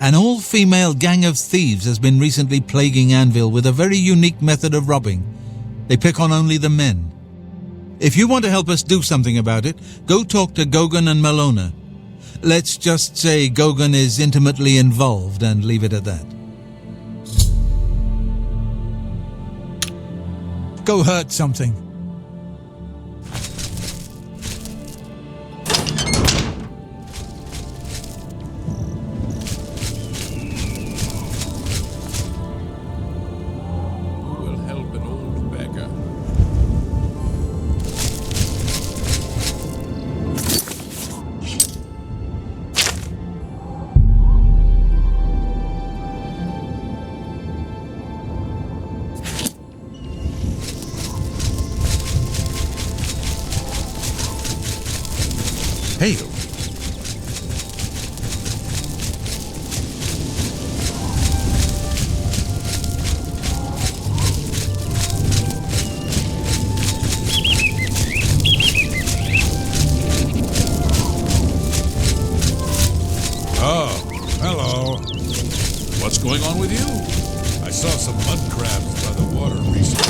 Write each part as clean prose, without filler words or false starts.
An all-female gang of thieves has been recently plaguing Anvil with a very unique method of robbing. They pick on only the men. If you want to help us do something about it, go talk to Gogan and Malona. Let's just say Gogan is intimately involved and leave it at that. Go hurt something. Who will help an old beggar? Hail! Oh, hello. What's going on with you? I saw some mud crabs by the water recently.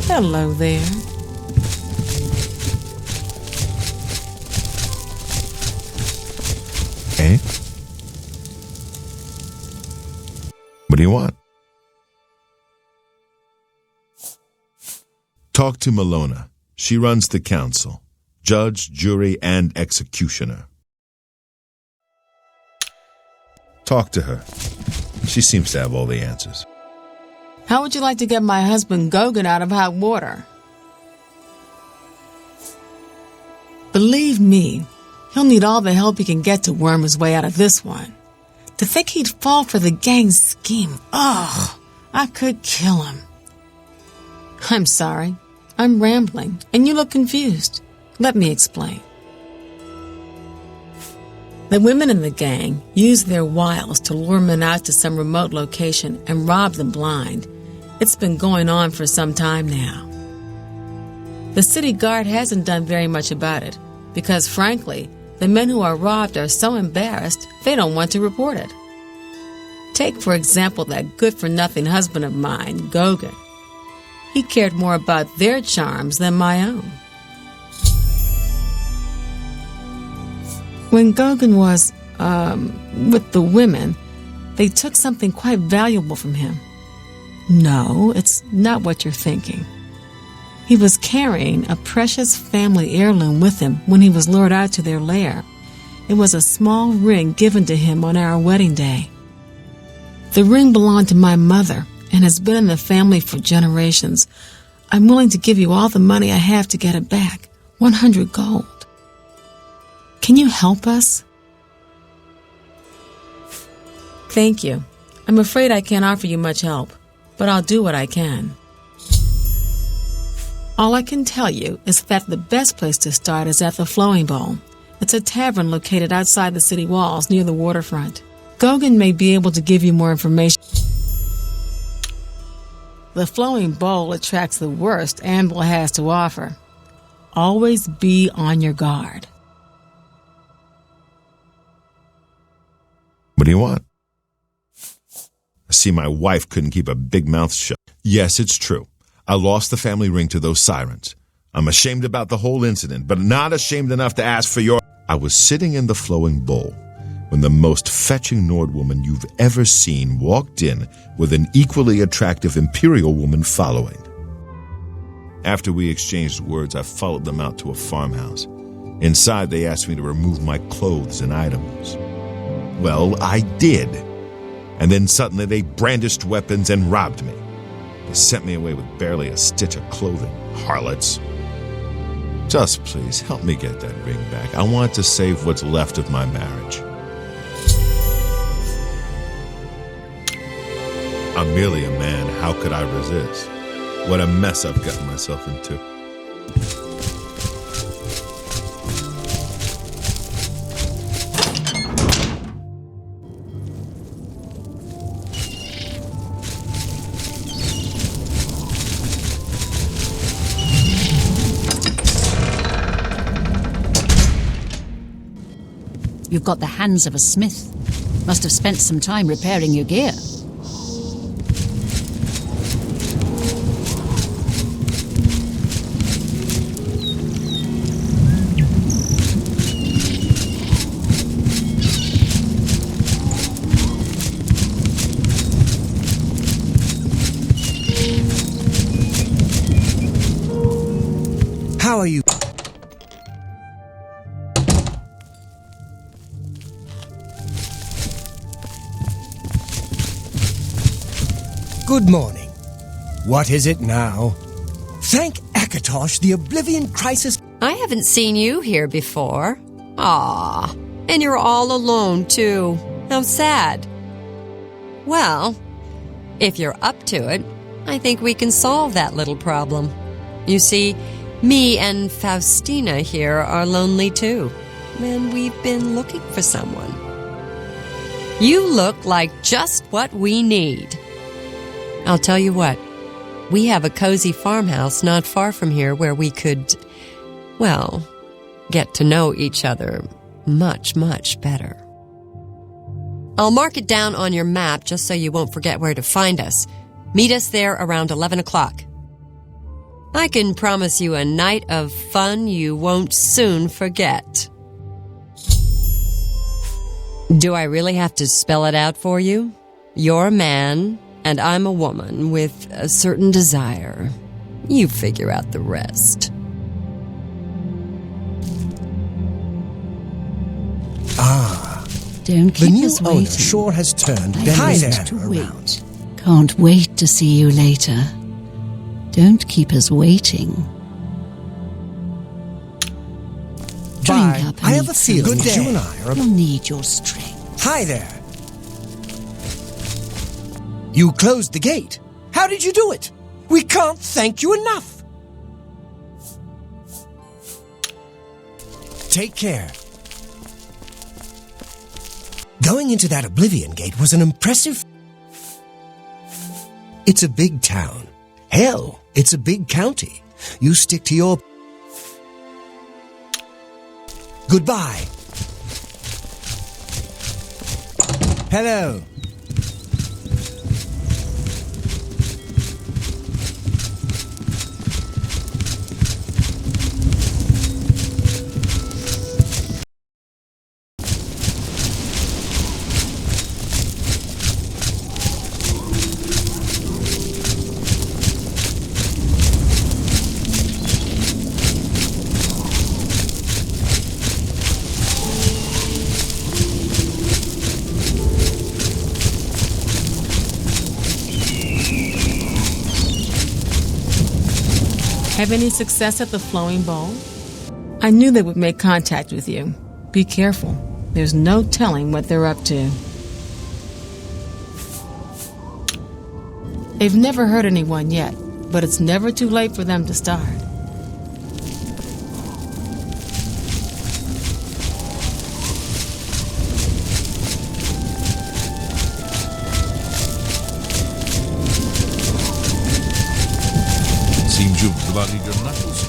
Hello there. Eh? What do you want? Talk to Malona. She runs the council. Judge, jury, and executioner. Talk to her. She seems to have all the answers. How would you like to get my husband Gogan out of hot water? Believe me, he'll need all the help he can get to worm his way out of this one. To think he'd fall for the gang's scheme, ugh, I could kill him. I'm sorry, I'm rambling, and you look confused. Let me explain. The women in the gang use their wiles to lure men out to some remote location and rob them blind. It's been going on for some time now. The city guard hasn't done very much about it because, frankly, the men who are robbed are so embarrassed they don't want to report it. Take, for example, that good-for-nothing husband of mine, Gogan. He cared more about their charms than my own. When Gogan was, with the women, they took something quite valuable from him. No, it's not what you're thinking. He was carrying a precious family heirloom with him when he was lured out to their lair. It was a small ring given to him on our wedding day. The ring belonged to my mother and has been in the family for generations. I'm willing to give you all the money I have to get it back, 100 gold. Can you help us? Thank you. I'm afraid I can't offer you much help, but I'll do what I can. All I can tell you is that the best place to start is at the Flowing Bowl. It's a tavern located outside the city walls near the waterfront. Gogan may be able to give you more information. The Flowing Bowl attracts the worst Anvil has to offer. Always be on your guard. What do you want? I see my wife couldn't keep a big mouth shut. Yes, it's true. I lost the family ring to those sirens. I'm ashamed about the whole incident, but not ashamed enough to ask for your... I was sitting in the Flowing Bowl when the most fetching Nord woman you've ever seen walked in with an equally attractive Imperial woman following. After we exchanged words, I followed them out to a farmhouse. Inside, they asked me to remove my clothes and items. Well, I did. And then suddenly they brandished weapons and robbed me. They sent me away with barely a stitch of clothing, harlots. Just please help me get that ring back. I want to save what's left of my marriage. I'm merely a man. How could I resist? What a mess I've gotten myself into. You've got the hands of a smith. Must have spent some time repairing your gear. How are you? Good morning. What is it now? Thank Akatosh, the Oblivion crisis... I haven't seen you here before. Ah, and you're all alone, too. How sad. Well, if you're up to it, I think we can solve that little problem. You see, me and Faustina here are lonely, too, and we've been looking for someone. You look like just what we need. I'll tell you what, we have a cozy farmhouse not far from here where we could, well, get to know each other much, much better. I'll mark it down on your map just so you won't forget where to find us. Meet us there around 11 o'clock. I can promise you a night of fun you won't soon forget. Do I really have to spell it out for you? You're a man, and I'm a woman with a certain desire. You figure out the rest. Don't keep The new us owner waiting. sure has turned I Ben used to around. wait. Can't wait to see you later. Don't keep us waiting. Bye. Drink up. I and have a eat feeling something. that you and I are... You'll need your strength. Hi there. You closed the gate. How did you do it? We can't thank you enough. Take care. Going into that Oblivion gate was an impressive... It's a big town. Hell, it's a big county. You stick to your... Goodbye. Hello. Have any success at the Flowing Bowl? I knew they would make contact with you. Be careful. There's no telling what they're up to. They've never hurt anyone yet, but it's never too late for them to start. Seems you've bloodied your knuckles.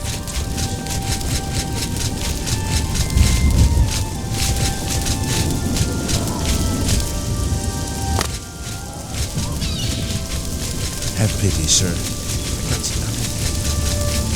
Have pity, sir. I got stuck.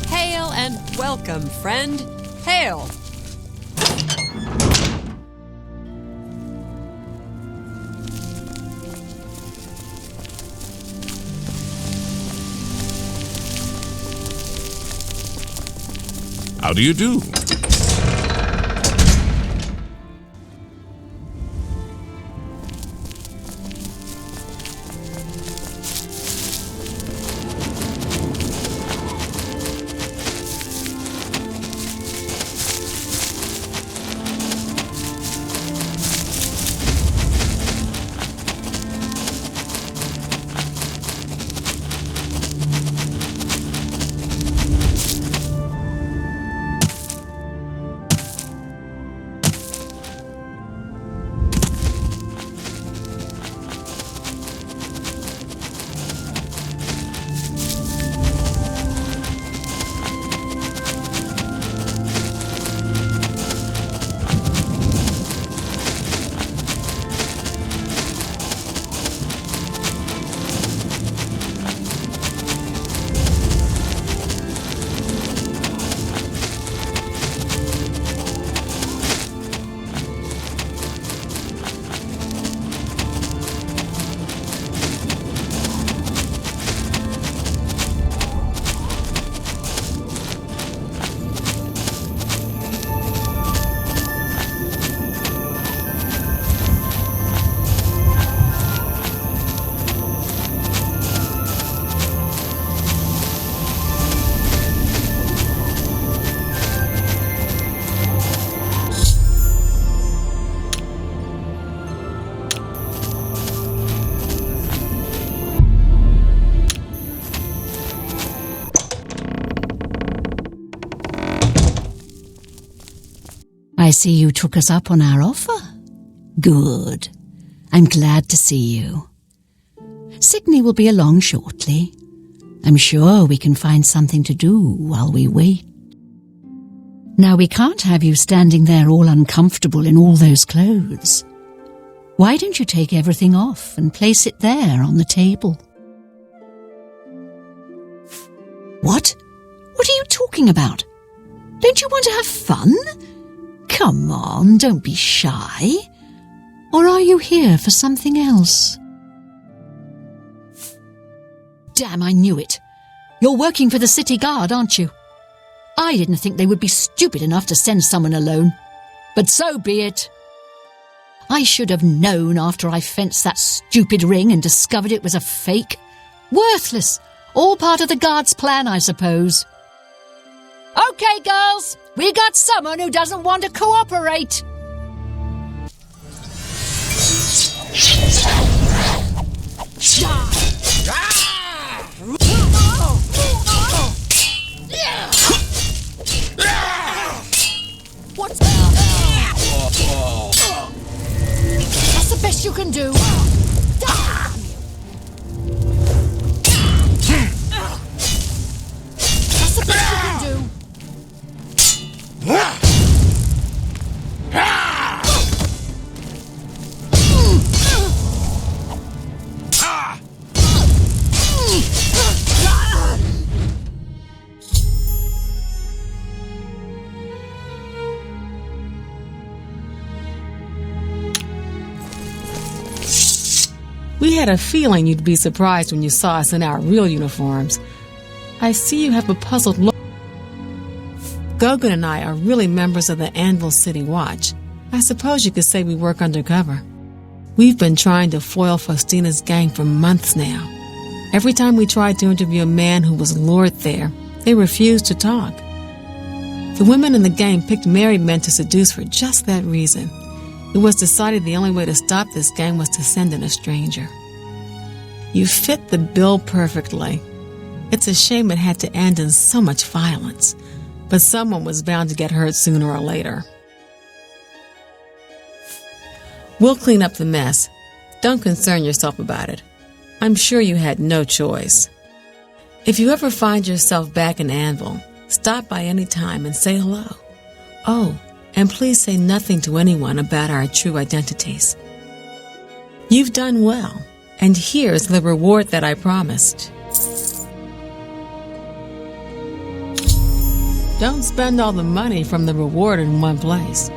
Hail and welcome, friend. Hail! How do you do? I see you took us up on our offer. Good. I'm glad to see you. Sydney will be along shortly. I'm sure we can find something to do while we wait. Now, we can't have you standing there all uncomfortable in all those clothes. Why don't you take everything off and place it there on the table? What? What are you talking about? Don't you want to have fun? Come on, don't be shy. Or are you here for something else? Damn, I knew it. You're working for the city guard, aren't you? I didn't think they would be stupid enough to send someone alone. But so be it. I should have known after I fenced that stupid ring and discovered it was a fake. Worthless. All part of the guard's plan, I suppose. Okay, girls. We got someone who doesn't want to cooperate. What's that? That's the best you can do. That's the best you can do. We had a feeling you'd be surprised when you saw us in our real uniforms. I see you have a puzzled look. Gogan and I are really members of the Anvil City Watch. I suppose you could say we work undercover. We've been trying to foil Faustina's gang for months now. Every time we tried to interview a man who was lured there, they refused to talk. The women in the gang picked married men to seduce for just that reason. It was decided the only way to stop this gang was to send in a stranger. You fit the bill perfectly. It's a shame it had to end in so much violence, but someone was bound to get hurt sooner or later. We'll clean up the mess. Don't concern yourself about it. I'm sure you had no choice. If you ever find yourself back in Anvil, stop by any time and say hello. Oh, and please say nothing to anyone about our true identities. You've done well, and here's the reward that I promised. Don't spend all the money from the reward in one place.